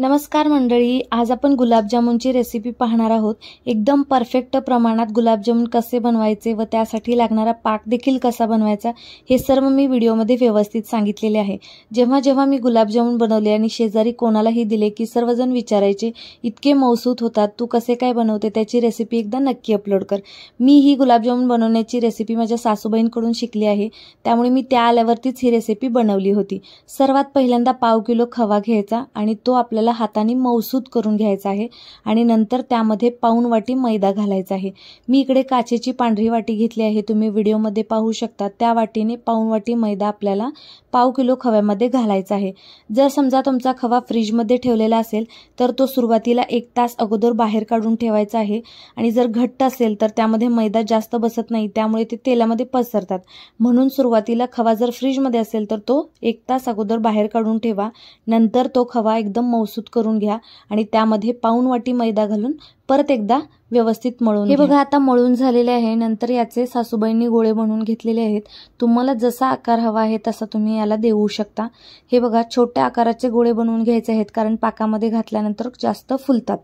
नमस्कार मंडळी, आज आपण गुलाबजामुनची रेसिपी पाहणार आहोत। एकदम परफेक्ट प्रमाणात गुलाबजामुन कसे बनवायचे व त्यासाठी लागणारा पाक देखील कसा बनवायचा हे सर्व मी व्हिडिओमध्ये व्यवस्थित सांगितलेले आहे। जेव्हा मी गुलाबजामुन बनवले आणि शेजारी कोणालाही दिले की सर्वजण विचारायचे इतके मौसूत होतात, तू कसे काय बनवते, त्याची रेसिपी एकदा नक्की अपलोड कर। मी ही गुलाबजामुन बनवण्याची रेसिपी माझ्या सासूबाईंकडून शिकली आहे, त्यामुळे मी त्या आल्यावरतीच ही रेसिपी बनवली होती। सर्वात पहिल्यांदा पाव किलो खवा घ्यायचा आणि तो आपल्याला हाताने मौसूत करून घ्यायचा आहे आणि नंतर त्यामध्ये पाऊण वाटी मैदा घालायचा आहे। मी इकडे काचेची पांढरी वाटी घेतली आहे, तुम्ही व्हिडिओमध्ये पाहू शकता। त्या वाटीने पाऊण वाटी मैदा आपल्याला पाव किलो खव्यामध्ये घालायचा आहे। जर समजा तुमचा खवा फ्रीज मध्ये ठेवलेला असेल तर तो सुरुवातीला 1 तास अगोदर बाहेर काढून ठेवायचा आहे आणि जर घट्ट असेल तर त्यामध्ये मैदा जास्त बसत नाही, त्यामुळे ते तेलामध्ये पसरतात। म्हणून सुरुवातीला खवा जर फ्रीज मध्ये असेल तर तो 1 तास अगोदर बाहेर काढून ठेवा। नंतर तो खवा एकदम मौसूत करून घ्या आणि त्यामध्ये पाऊण वाटी मैदा घालून परत एकदा व्यवस्थित मळून घ्या। हे बघा आता मळून झालेले आहे। नंतर याचे सासूबाईंनी गोळे बनवून घेतलेले आहेत। तुम्हाला जसा आकार हवा आहे तसा तुम्ही याला देऊ शकता। हे बघा छोट्या आकाराचे गोळे बनवून घ्यायचे आहेत, कारण पाकामध्ये घातल्यानंतर जास्त फुलतात।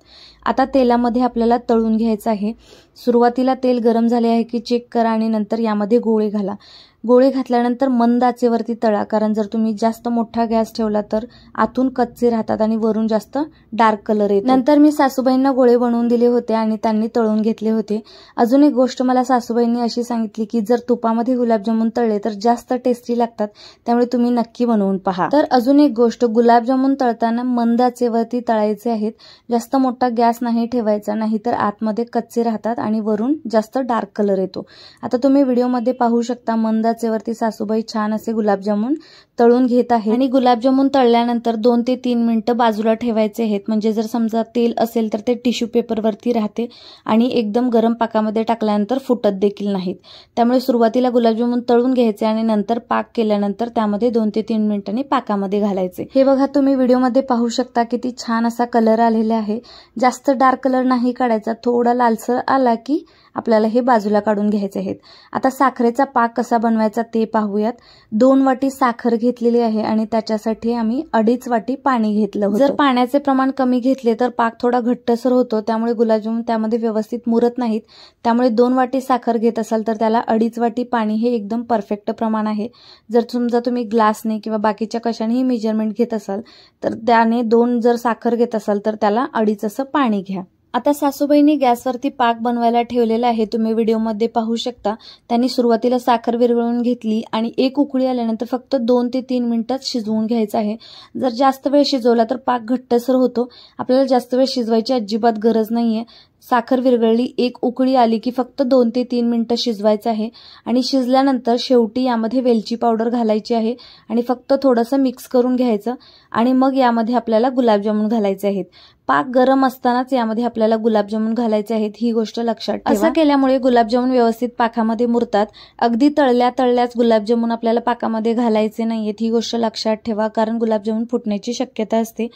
आता तेलामध्ये आपल्याला तळून घ्यायचं आहे। सुरुवातीला तेल गरम झाले आहे की चेक करा आणि नंतर यामध्ये गोळे घाला। गोळे घातल्यानंतर मंद आचेवरती तळा, कारण जर तुम्ही जास्त मोठा गॅस ठेवला तर आतून कच्चे राहतात आणि वरून जास्त डार्क कलर येतो। नंतर मी सासूबाईंना गोळे बनवून दिले होते आणि त्यांनी तळून घेतले होते। अजून एक गोष्ट मला सासूबाईंनी अशी सांगितली की जर तुपामध्ये गुलाबजामुन तळले तर जास्त टेस्टी लागतात, त्यामुळे तुम्ही नक्की बनवून पहा। तर अजून एक गोष्ट, गुलाबजामुन तळताना मंद आचेवरती तळायचे आहेत, जास्त मोठा गॅस नाही ठेवायचा, नाहीतर आतमध्ये कच्चे राहतात आणि वरून जास्त डार्क कलर येतो। आता तुम्ही व्हिडिओमध्ये पाहू शकता मंद आचेवरती सासूबाई छान असे गुलाबजामुन तळून घेत आहे आणि गुलाबजामुन तळल्यानंतर 2 ते 3 मिनिटं बाजूला ठेवायचे आहेत, म्हणजे जर समजा तेल असेल तर ते टिश्यू पेपर वरती राहते आणि एकदम गरम पाकामध्ये टाकल्यानंतर फुटत देखील नाहीत। त्यामुळे सुरुवातीला गुलाबजामुन तळून घ्यायचे आणि नंतर पाक केल्यानंतर त्यामध्ये 2 ते 3 मिनिटांनी पाकामध्ये घालायचे। हे बघा तुम्ही व्हिडिओमध्ये पाहू शकता किती छान असा कलर आलेला आहे। जास्त डार्क कलर नाही काढायचा, थोडा लालसर आला की आपल्याला हे बाजूला काढून घ्यायचे आहेत। आता साखरेचा पाक कसा बनवायचा ते पाहूयात। 2 वाटी साखर घेतलेली आहे आणि त्याच्यासाठी आम्ही 2.5 वाटी पाणी घेतलं होतं। जर पाण्याचे प्रमाण कमी घेतले तर पाक थोडा घट्टसर होतो, त्यामुळे गुलाबजामुन त्यामध्ये व्यवस्थित मुरत नाहीत। त्यामुळे 2 वाटी साखर घेत असाल तर त्याला 2.5 वाटी पाणी हे एकदम परफेक्ट प्रमाण आहे। जर समजा तुम्ही ग्लासने किंवा बाकीच्या कशानेही मेजरमेंट घेत असाल तर त्याने 2 जर साखर घेत असाल तर त्याला 2.5 असं पाणी घ्या। आता सासूबाईंनी गॅसवरती पाक बनवायला ठेवलेला आहे, तुम्ही व्हिडिओमध्ये पाहू शकता। त्यांनी सुरुवातीला साखर विरघळून घेतली आणि एक उकळी आल्यानंतर फक्त 2 ते 3 मिनिटात शिजवून घ्यायचं आहे। जर जास्त वेळ शिजवला तर पाक घट्टसर होतो, आपल्याला जास्त वेळ शिजवायची अजिबात गरज नाहीये। साखर विरघळली, एक उकळी आली की फक्त 2 ते 3 मिनिटं शिजवायचं आहे आणि शिजल्यानंतर शेवटी यामध्ये वेलची पावडर घालायची आहे आणि फक्त थोडंसं मिक्स करून घ्यायचं आणि मग यामध्ये आपल्याला गुलाबजामुन घालायचे आहेत। पाक गरम असतानाच यामध्ये आपल्याला गुलाबजामुन घालायचे आहेत, ही गोष्ट लक्षात ठेवा। असं केल्यामुळे गुलाबजामुन व्यवस्थित पाकामध्ये मुरतात। अगदी तळल्याच गुलाबजामुन आपल्याला पाकामध्ये घालायचे नाहीयेत, ही गोष्ट लक्षात ठेवा, कारण गुलाबजामुन फुटण्याची शक्यता असते।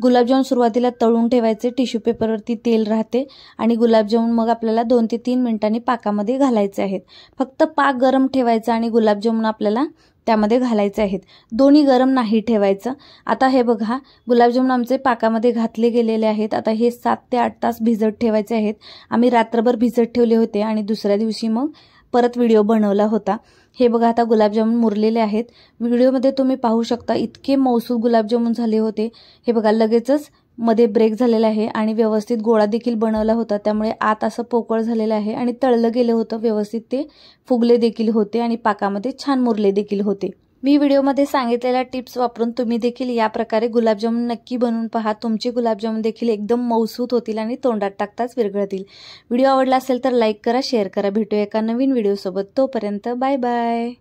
गुलाबजामुन सुरुवातीला तळून ठेवायचे, टिश्यू पेपरवरती तेल राहते आणि गुलाबजामुन मग आपल्याला 2 ते 3 मिनिटांनी पाकामध्ये घालायचे आहेत। फक्त पाक गरम ठेवायचा आणि गुलाबजामुन आपल्याला त्यामध्ये घालायचे आहेत, दोन्ही गरम नाही ठेवायचं। आता हे बघा गुलाबजामुन आमचे पाकामध्ये घातले गेलेले आहेत। आता हे 7 ते 8 तास भिजत ठेवायचे आहेत। आम्ही रात्रभर भिजत ठेवले होते आणि दुसऱ्या दिवशी मग परत व्हिडिओ बनवला होता। हे बघा आता गुलाबजामुन मुरलेले आहेत। व्हिडिओमध्ये तुम्ही पाहू शकता इतके मौसूद गुलाबजामुन झाले होते। हे बघा लगेचच मध्ये ब्रेक झालेला आहे आणि व्यवस्थित गोळा देखील बनवला होता, त्यामुळे आत असं पोकळ झालेलं आहे आणि तळलं गेलं होतं व्यवस्थित, ते फुगले देखील होते आणि पाकामध्ये छान मुरले देखील होते। मी व्हिडिओमध्ये सांगितलेल्या टिप्स वापरून तुम्ही देखील या प्रकारे गुलाबजामुन नक्की बनवून पहा। तुमचे गुलाबजामुन देखील एकदम मौसूत होतील आणि तोंडात टाकताच विरघळतील। व्हिडिओ आवडला असेल तर लाईक करा, शेअर करा। भेटूया एका नवीन व्हिडिओ सोबत, तोपर्यंत बाय बाय।